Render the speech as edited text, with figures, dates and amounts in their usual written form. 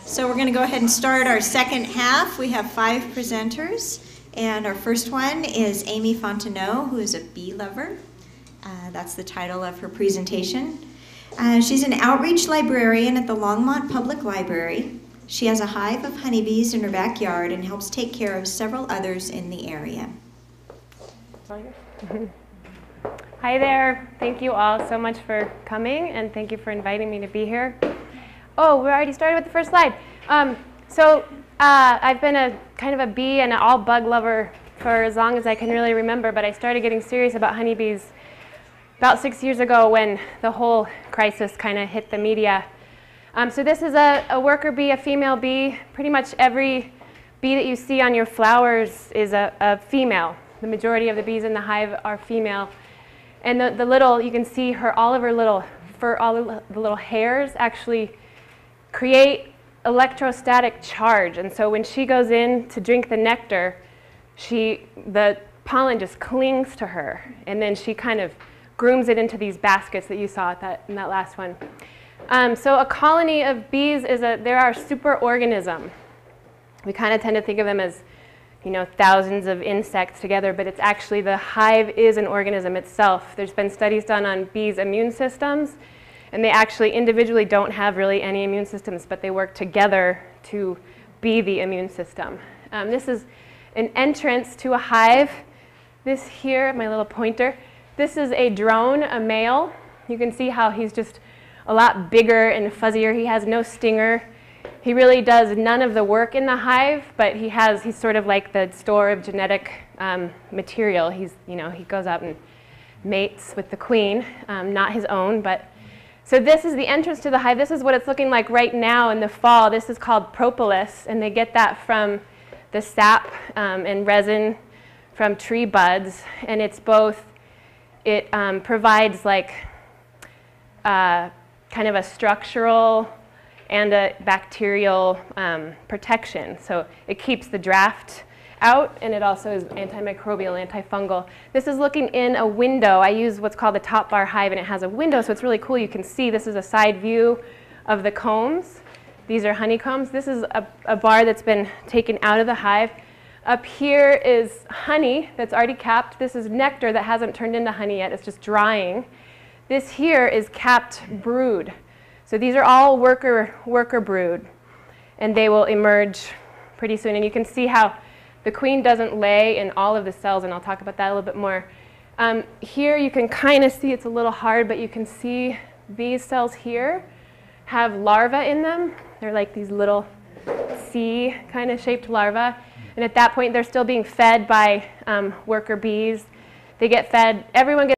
So we're going to go ahead and start our second half. We have 5 presenters, and our first one is Amy Fontenot, who is a bee lover. That's the title of her presentation. She's an outreach librarian at the Longmont Public Library. She has a hive of honeybees in her backyard and helps take care of several others in the area. Hi there. Thank you all so much for coming, and thank you for inviting me to be here. Oh, we already started with the first slide. I've been a kind of a bee and an all bug lover for as long as I can really remember, but I started getting serious about honeybees about 6 years ago when the whole crisis kind of hit the media. So this is a worker bee, a female bee. Pretty much every bee that you see on your flowers is a female. The majority of the bees in the hive are female. And the little, you can see all of her little fur, all the little hairs actually create electrostatic charge. And so when she goes in to drink the nectar, the pollen just clings to her. And then she kind of grooms it into these baskets that you saw in that last one. So a colony of bees they're our superorganism. We kind of tend to think of them as, thousands of insects together, but it's actually the hive is an organism itself. There's been studies done on bees' immune systems, and they actually individually don't have really any immune systems, but they work together to be the immune system. This is an entrance to a hive. This here, my little pointer, this is a drone, a male. You can see how he's just a lot bigger and fuzzier. He has no stinger. He really does none of the work in the hive, but he's sort of like the store of genetic material. He goes out and mates with the queen, not his own, but. So this is the entrance to the hive. This is what it's looking like right now in the fall. This is called propolis, and they get that from the sap and resin from tree buds, and it's both, it provides like kind of a structural and a bacterial protection. So it keeps the draft out, and it also is antimicrobial, antifungal. This is looking in a window. I use what's called the top bar hive, and it has a window, so it's really cool. You can see this is a side view of the combs. These are honeycombs. This is a bar that's been taken out of the hive. Up here is honey that's already capped. This is nectar that hasn't turned into honey yet. It's just drying. This here is capped brood. So these are all worker brood, and they will emerge pretty soon. And you can see how the queen doesn't lay in all of the cells, and I'll talk about that a little bit more. Here you can kind of see, it's a little hard, but you can see these cells here have larvae in them. They're like these little C kind of shaped larvae. And at that point, they're still being fed by worker bees. They get fed, everyone gets